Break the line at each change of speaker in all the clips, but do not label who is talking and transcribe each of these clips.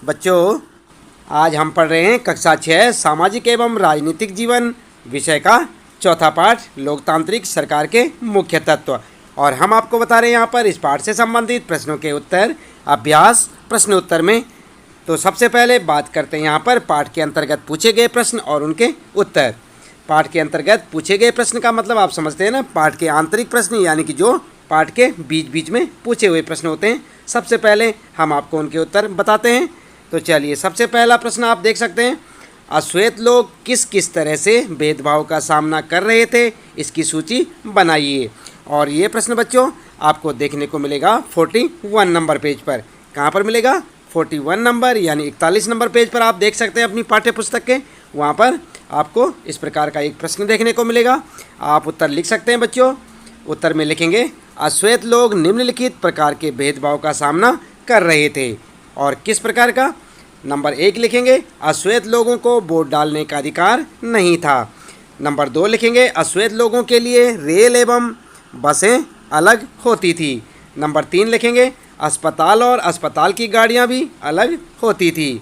बच्चों, आज हम पढ़ रहे हैं कक्षा 6 सामाजिक एवं राजनीतिक जीवन विषय का चौथा पाठ लोकतांत्रिक सरकार के मुख्य तत्व। और हम आपको बता रहे हैं यहाँ पर इस पाठ से संबंधित प्रश्नों के उत्तर अभ्यास प्रश्न उत्तर में। तो सबसे पहले बात करते हैं यहाँ पर पाठ के अंतर्गत पूछे गए प्रश्न और उनके उत्तर। पाठ के अंतर्गत पूछे गए प्रश्न का मतलब आप समझते हैं ना, पाठ के आंतरिक प्रश्न यानी कि जो पाठ के बीच बीच में पूछे हुए प्रश्न होते हैं। सबसे पहले हम आपको उनके उत्तर बताते हैं। तो चलिए, सबसे पहला प्रश्न आप देख सकते हैं, अश्वेत लोग किस किस तरह से भेदभाव का सामना कर रहे थे, इसकी सूची बनाइए। और ये प्रश्न बच्चों आपको देखने को मिलेगा 41 नंबर पेज पर। कहाँ पर मिलेगा? 41 नंबर यानी 41 नंबर पेज पर आप देख सकते हैं अपनी पाठ्य पुस्तक के। वहाँ पर आपको इस प्रकार का एक प्रश्न देखने को मिलेगा। आप उत्तर लिख सकते हैं बच्चों। उत्तर में लिखेंगे, अश्वेत लोग निम्नलिखित प्रकार के भेदभाव का सामना कर रहे थे। और किस प्रकार का? नंबर 1 लिखेंगे, अश्वेत लोगों को वोट डालने का अधिकार नहीं था। नंबर 2 लिखेंगे, अश्वेत लोगों के लिए रेल एवं बसें अलग होती थी। नंबर 3 लिखेंगे, अस्पताल और अस्पताल की गाड़ियां भी अलग होती थी।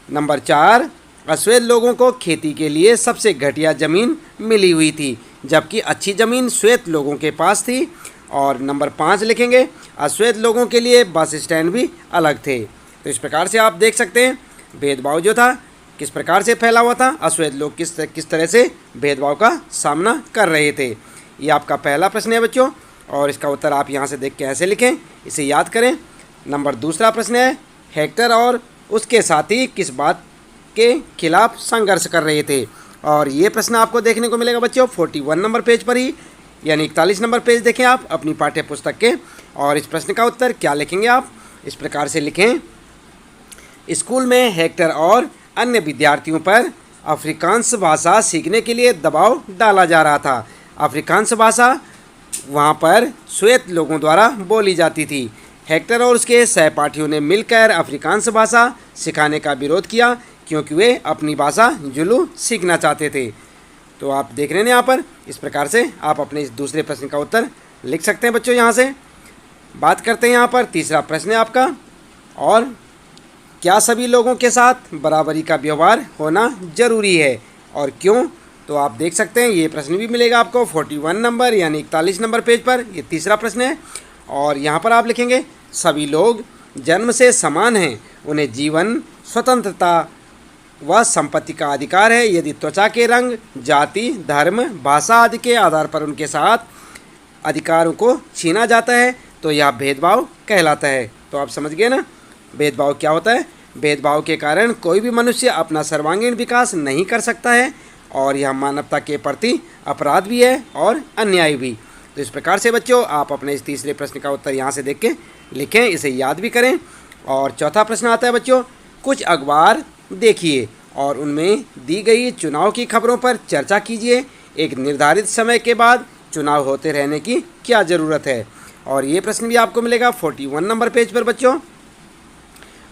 नंबर 4, अश्वेत लोगों को खेती के लिए सबसे घटिया ज़मीन मिली हुई थी, जबकि अच्छी ज़मीन श्वेत लोगों के पास थी। और नंबर 5 लिखेंगे, अश्वेत लोगों के लिए बस स्टैंड भी अलग थे। तो इस प्रकार से आप देख सकते हैं भेदभाव जो था किस प्रकार से फैला हुआ था, अश्वेत लोग किस तरह से भेदभाव का सामना कर रहे थे। ये आपका पहला प्रश्न है बच्चों, और इसका उत्तर आप यहाँ से देख के ऐसे लिखें, इसे याद करें। नंबर दूसरा प्रश्न है, हेक्टर और उसके साथी किस बात के खिलाफ संघर्ष कर रहे थे। और ये प्रश्न आपको देखने को मिलेगा बच्चों 41 नंबर पेज पर ही, यानी 41 नंबर पेज देखें आप अपनी पाठ्य पुस्तक के। और इस प्रश्न का उत्तर क्या लिखेंगे आप? इस प्रकार से लिखें, स्कूल में हेक्टर और अन्य विद्यार्थियों पर अफ्रीकांस भाषा सीखने के लिए दबाव डाला जा रहा था। अफ्रीकांस भाषा वहाँ पर श्वेत लोगों द्वारा बोली जाती थी। हेक्टर और उसके सहपाठियों ने मिलकर अफ्रीकांस भाषा सिखाने का विरोध किया, क्योंकि वे अपनी भाषा जुलू सीखना चाहते थे। तो आप देख रहे हैं यहाँ पर, इस प्रकार से आप अपने इस दूसरे प्रश्न का उत्तर लिख सकते हैं बच्चों। यहाँ से बात करते हैं यहाँ पर तीसरा प्रश्न है आपका, और क्या सभी लोगों के साथ बराबरी का व्यवहार होना जरूरी है और क्यों? तो आप देख सकते हैं ये प्रश्न भी मिलेगा आपको 41 नंबर यानी 41 नंबर पेज पर। ये तीसरा प्रश्न है, और यहाँ पर आप लिखेंगे, सभी लोग जन्म से समान हैं, उन्हें जीवन, स्वतंत्रता व संपत्ति का अधिकार है। यदि त्वचा के रंग, जाति, धर्म, भाषा आदि के आधार पर उनके साथ अधिकारों को छीना जाता है तो यह भेदभाव कहलाता है। तो आप समझ गए ना भेदभाव क्या होता है। भेदभाव के कारण कोई भी मनुष्य अपना सर्वांगीण विकास नहीं कर सकता है, और यह मानवता के प्रति अपराध भी है और अन्याय भी। तो इस प्रकार से बच्चों आप अपने इस तीसरे प्रश्न का उत्तर यहाँ से देख के लिखें, इसे याद भी करें। और चौथा प्रश्न आता है बच्चों, कुछ अखबार देखिए और उनमें दी गई चुनाव की खबरों पर चर्चा कीजिए। एक निर्धारित समय के बाद चुनाव होते रहने की क्या ज़रूरत है। और ये प्रश्न भी आपको मिलेगा 41 नंबर पेज पर बच्चों।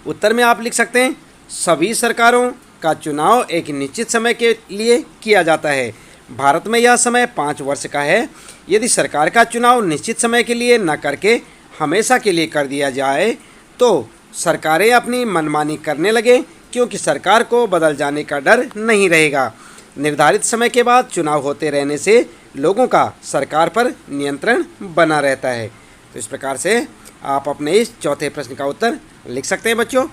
उत्तर में आप लिख सकते हैं, सभी सरकारों का चुनाव एक निश्चित समय के लिए किया जाता है। भारत में यह समय 5 वर्ष का है। यदि सरकार का चुनाव निश्चित समय के लिए न करके हमेशा के लिए कर दिया जाए तो सरकारें अपनी मनमानी करने लगे, क्योंकि सरकार को बदल जाने का डर नहीं रहेगा। निर्धारित समय के बाद चुनाव होते रहने से लोगों का सरकार पर नियंत्रण बना रहता है। तो इस प्रकार से आप अपने इस चौथे प्रश्न का उत्तर लिख सकते हैं बच्चों।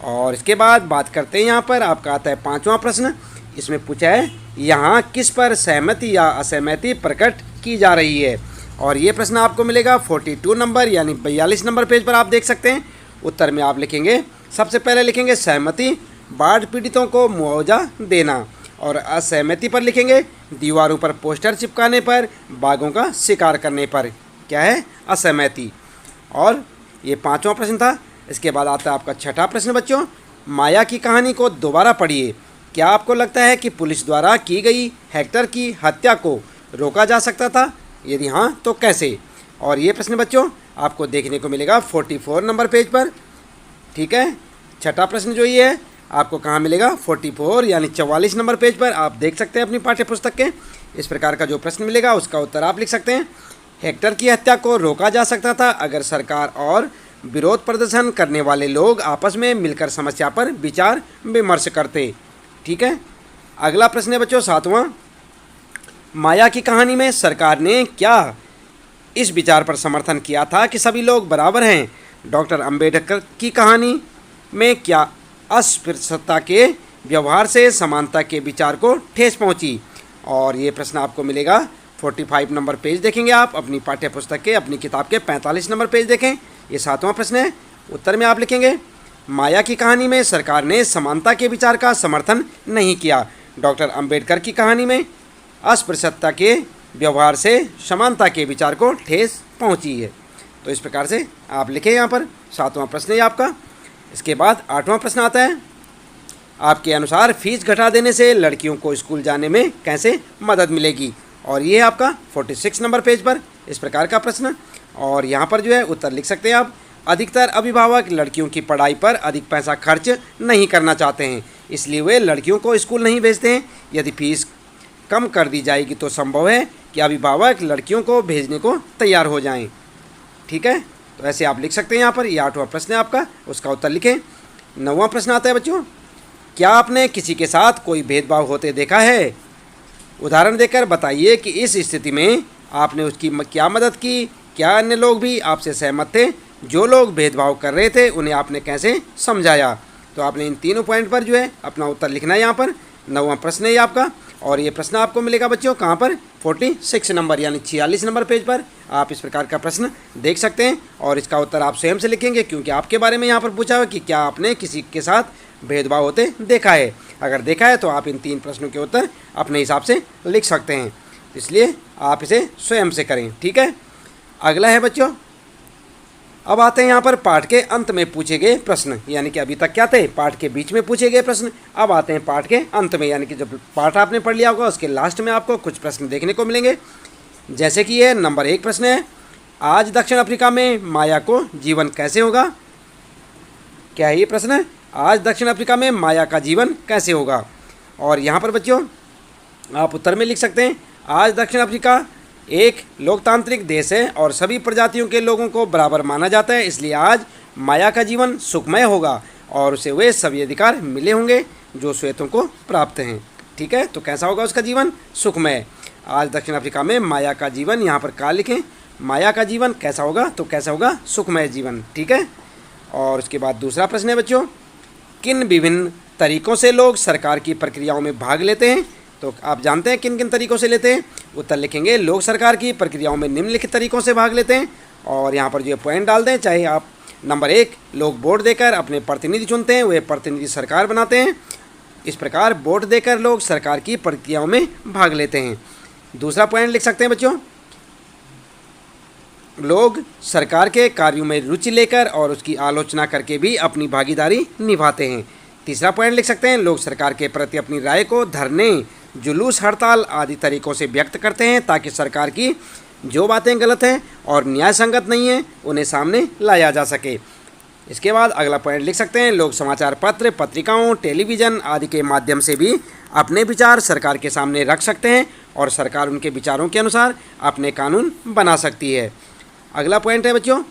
और इसके बाद बात करते हैं यहाँ पर आपका आता है 5वां प्रश्न। इसमें पूछा है, यहाँ किस पर सहमति या असहमति प्रकट की जा रही है। और ये प्रश्न आपको मिलेगा 42 नंबर यानी 42 नंबर पेज पर आप देख सकते हैं। उत्तर में आप लिखेंगे, सबसे पहले लिखेंगे सहमति, बाढ़ पीड़ितों को मुआवजा देना। और असहमति पर लिखेंगे, दीवारों पर पोस्टर चिपकाने पर, बाघों का शिकार करने पर। क्या है? असहमति। और ये 5वां प्रश्न था। इसके बाद आता है आपका 6ठा प्रश्न बच्चों, माया की कहानी को दोबारा पढ़िए। क्या आपको लगता है कि पुलिस द्वारा की गई हेक्टर की हत्या को रोका जा सकता था? यदि हाँ तो कैसे? और ये प्रश्न बच्चों आपको देखने को मिलेगा 44 नंबर पेज पर। ठीक है, छठा प्रश्न जो ये है आपको कहाँ मिलेगा? 44 यानी 44 नंबर पेज पर आप देख सकते हैं अपनी पाठ्य पुस्तक के। इस प्रकार का जो प्रश्न मिलेगा उसका उत्तर आप लिख सकते हैं। हेक्टर की हत्या को रोका जा सकता था अगर सरकार और विरोध प्रदर्शन करने वाले लोग आपस में मिलकर समस्या पर विचार विमर्श करते। ठीक है, अगला प्रश्न है बच्चों 7वां, माया की कहानी में सरकार ने क्या इस विचार पर समर्थन किया था कि सभी लोग बराबर हैं? डॉक्टर अंबेडकर की कहानी में क्या अस्पृश्यता के व्यवहार से समानता के विचार को ठेस पहुंची? और ये प्रश्न आपको मिलेगा 45 नंबर पेज देखेंगे आप अपनी पाठ्य पुस्तक के, अपनी किताब के 45 नंबर पेज देखें। ये 7वां प्रश्न है। उत्तर में आप लिखेंगे माया की कहानी में सरकार ने समानता के विचार का समर्थन नहीं किया। डॉक्टर अंबेडकर की कहानी में अस्पृश्यता के व्यवहार से समानता के विचार को ठेस पहुंची है। तो इस प्रकार से आप लिखें यहाँ पर। 7वां प्रश्न है आपका। इसके बाद 8वां प्रश्न आता है, आपके अनुसार फीस घटा देने से लड़कियों को स्कूल जाने में कैसे मदद मिलेगी? और ये है आपका 46 नंबर पेज पर इस प्रकार का प्रश्न। और यहाँ पर जो है उत्तर लिख सकते हैं आप। अधिकतर अभिभावक लड़कियों की पढ़ाई पर अधिक पैसा खर्च नहीं करना चाहते हैं, इसलिए वे लड़कियों को स्कूल नहीं भेजते हैं। यदि फीस कम कर दी जाएगी तो संभव है कि अभिभावक लड़कियों को भेजने को तैयार हो जाएं। ठीक है, तो ऐसे आप लिख सकते हैं यहाँ पर। ये 8वां प्रश्न है आपका, उसका उत्तर लिखें। 9वां प्रश्न आता है बच्चों, क्या आपने किसी के साथ कोई भेदभाव होते देखा है? उदाहरण देकर बताइए कि इस स्थिति में आपने उसकी क्या मदद की। क्या अन्य लोग भी आपसे सहमत थे? जो लोग भेदभाव कर रहे थे उन्हें आपने कैसे समझाया? तो आपने इन तीनों पॉइंट पर जो है अपना उत्तर लिखना है यहाँ पर। 9वां प्रश्न है ये आपका। और ये प्रश्न आपको मिलेगा बच्चों कहाँ पर? 46 नंबर यानी 46 नंबर पेज पर आप इस प्रकार का प्रश्न देख सकते हैं। और इसका उत्तर आप स्वयं से लिखेंगे, क्योंकि आपके बारे में यहाँ पर पूछा हुआ कि क्या आपने किसी के साथ भेदभाव होते देखा है। अगर देखा है तो आप इन 3 प्रश्नों के उत्तर अपने हिसाब से लिख सकते हैं, इसलिए आप इसे स्वयं से करें। ठीक है, अगला है बच्चों, अब आते हैं यहाँ पर पाठ के अंत में पूछे गए प्रश्न। यानी कि अभी तक क्या थे? पाठ के बीच में पूछे गए प्रश्न। अब आते हैं पाठ के अंत में, यानी कि जब पाठ आपने पढ़ लिया होगा उसके लास्ट में आपको कुछ प्रश्न देखने को मिलेंगे। जैसे कि ये नंबर 1 प्रश्न है, आज दक्षिण अफ्रीका में माया को जीवन कैसे होगा? क्या है ये प्रश्न है? आज दक्षिण अफ्रीका में माया का जीवन कैसे होगा? और यहाँ पर बच्चों आप उत्तर में लिख सकते हैं, आज दक्षिण अफ्रीका एक लोकतांत्रिक देश है और सभी प्रजातियों के लोगों को बराबर माना जाता है, इसलिए आज माया का जीवन सुखमय होगा और उसे वे सभी अधिकार मिले होंगे जो श्वेतों को प्राप्त हैं। ठीक है, तो कैसा होगा उसका जीवन? सुखमय। आज दक्षिण अफ्रीका में माया का जीवन, यहाँ पर क्या लिखें? माया का जीवन कैसा होगा? तो कैसा होगा? सुखमय जीवन। ठीक है, और उसके बाद दूसरा प्रश्न है बच्चों, किन विभिन्न तरीकों से लोग सरकार की प्रक्रियाओं में भाग लेते हैं? तो आप जानते हैं किन किन तरीकों से लेते हैं? उत्तर लिखेंगे, लोग सरकार की प्रक्रियाओं में निम्नलिखित तरीकों से भाग लेते हैं। और यहाँ पर जो पॉइंट डाल दें, चाहे आप नंबर 1, लोग वोट देकर अपने प्रतिनिधि चुनते हैं, वे प्रतिनिधि सरकार बनाते हैं। इस प्रकार वोट देकर लोग सरकार की प्रक्रियाओं में भाग लेते हैं। दूसरा पॉइंट लिख सकते हैं बच्चों, लोग सरकार के कार्यों में रुचि लेकर और उसकी आलोचना करके भी अपनी भागीदारी निभाते हैं। तीसरा पॉइंट लिख सकते हैं, लोग सरकार के प्रति अपनी राय को धरने, जुलूस, हड़ताल आदि तरीकों से व्यक्त करते हैं ताकि सरकार की जो बातें गलत हैं और न्याय संगत नहीं हैं उन्हें सामने लाया जा सके। इसके बाद अगला पॉइंट लिख सकते हैं, लोग समाचार पत्र, पत्रिकाओं, टेलीविज़न आदि के माध्यम से भी अपने विचार सरकार के सामने रख सकते हैं और सरकार उनके विचारों के अनुसार अपने कानून बना सकती है। अगला पॉइंट है बच्चों,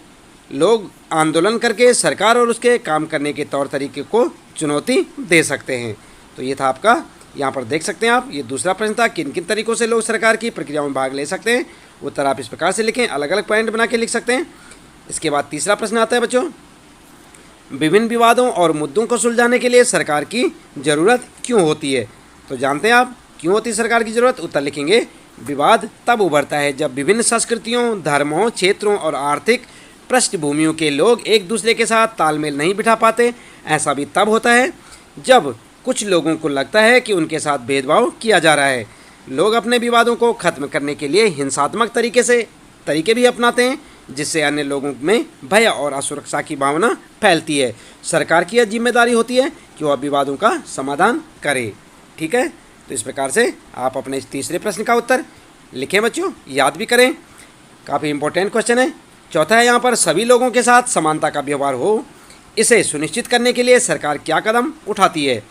लोग आंदोलन करके सरकार और उसके काम करने के तौर तरीके को चुनौती दे सकते हैं। तो ये था आपका, यहाँ पर देख सकते हैं आप, ये दूसरा प्रश्न था, किन किन तरीकों से लोग सरकार की प्रक्रियाओं में भाग ले सकते हैं। उत्तर आप इस प्रकार से लिखें, अलग अलग पॉइंट बना के लिख सकते हैं। इसके बाद तीसरा प्रश्न आता है बच्चों, विभिन्न विवादों और मुद्दों को सुलझाने के लिए सरकार की ज़रूरत क्यों होती है? तो जानते हैं आप क्यों होती है सरकार की ज़रूरत? उत्तर लिखेंगे, विवाद तब उभरता है जब विभिन्न संस्कृतियों, धर्मों, क्षेत्रों और आर्थिक पृष्ठभूमियों के लोग एक दूसरे के साथ तालमेल नहीं बिठा पाते। ऐसा भी तब होता है जब कुछ लोगों को लगता है कि उनके साथ भेदभाव किया जा रहा है। लोग अपने विवादों को खत्म करने के लिए हिंसात्मक तरीके भी अपनाते हैं, जिससे अन्य लोगों में भय और असुरक्षा की भावना फैलती है। सरकार की यह जिम्मेदारी होती है कि वह विवादों का समाधान करे। ठीक है, तो इस प्रकार से आप अपने इस तीसरे प्रश्न का उत्तर लिखें बच्चों, याद भी करें, काफ़ी इंपॉर्टेंट क्वेश्चन है। चौथा है यहाँ पर, सभी लोगों के साथ समानता का व्यवहार हो, इसे सुनिश्चित करने के लिए सरकार क्या कदम उठाती है?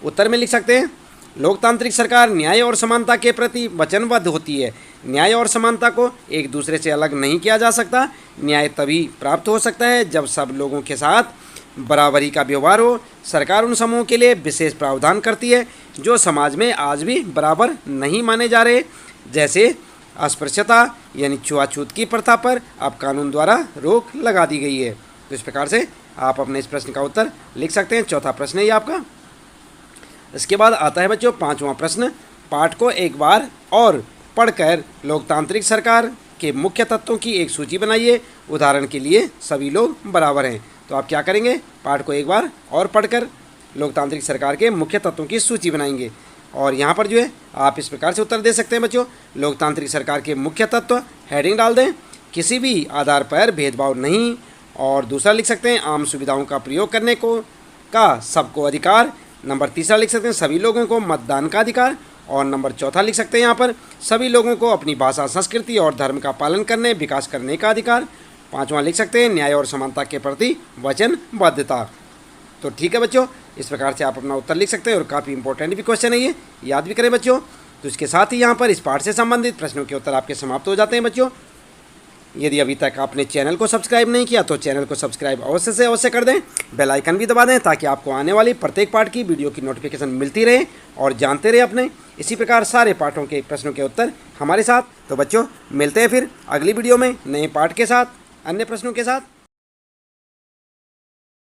उत्तर में लिख सकते हैं, लोकतांत्रिक सरकार न्याय और समानता के प्रति वचनबद्ध होती है। न्याय और समानता को एक दूसरे से अलग नहीं किया जा सकता। न्याय तभी प्राप्त हो सकता है जब सब लोगों के साथ बराबरी का व्यवहार हो। सरकार उन समूहों के लिए विशेष प्रावधान करती है जो समाज में आज भी बराबर नहीं माने जा रहे, जैसे अस्पृश्यता यानी छुआछूत की प्रथा पर अब कानून द्वारा रोक लगा दी गई है। तो इस प्रकार से आप अपने इस प्रश्न का उत्तर लिख सकते हैं। चौथा प्रश्न है ये आपका। इसके बाद आता है बच्चों पांचवां प्रश्न। पाठ को एक बार और पढ़कर लोकतांत्रिक सरकार के मुख्य तत्वों की एक सूची बनाइए। उदाहरण के लिए सभी लोग बराबर हैं। तो आप क्या करेंगे, पाठ को एक बार और पढ़कर लोकतांत्रिक सरकार के मुख्य तत्वों की सूची बनाएंगे। और यहाँ पर जो है आप इस प्रकार से उत्तर दे सकते हैं बच्चों, लोकतांत्रिक सरकार के मुख्य तत्व, हेडिंग डाल दें, किसी भी आधार पर भेदभाव नहीं। और दूसरा लिख सकते हैं आम सुविधाओं का प्रयोग करने को का सबको अधिकार। नंबर तीसरा लिख सकते हैं सभी लोगों को मतदान का अधिकार। और नंबर चौथा लिख सकते हैं यहाँ पर सभी लोगों को अपनी भाषा, संस्कृति और धर्म का पालन करने, विकास करने का अधिकार। पांचवा लिख सकते हैं न्याय और समानता के प्रति वचनबद्धता। तो ठीक है बच्चों, इस प्रकार से आप अपना उत्तर लिख सकते हैं और काफ़ी इंपॉर्टेंट भी क्वेश्चन है, ये याद भी करें बच्चों। तो इसके साथ ही यहाँ पर इस पाठ से संबंधित प्रश्नों के उत्तर आपके समाप्त हो जाते हैं बच्चों। यदि अभी तक आपने चैनल को सब्सक्राइब नहीं किया तो चैनल को सब्सक्राइब अवश्य से अवश्य कर दें, बेल आइकन भी दबा दें ताकि आपको आने वाली प्रत्येक पाठ की वीडियो की नोटिफिकेशन मिलती रहे और जानते रहे अपने इसी प्रकार सारे पाठों के प्रश्नों के उत्तर हमारे साथ। तो बच्चों मिलते हैं फिर अगली वीडियो में नए पाठ के साथ, अन्य प्रश्नों के साथ।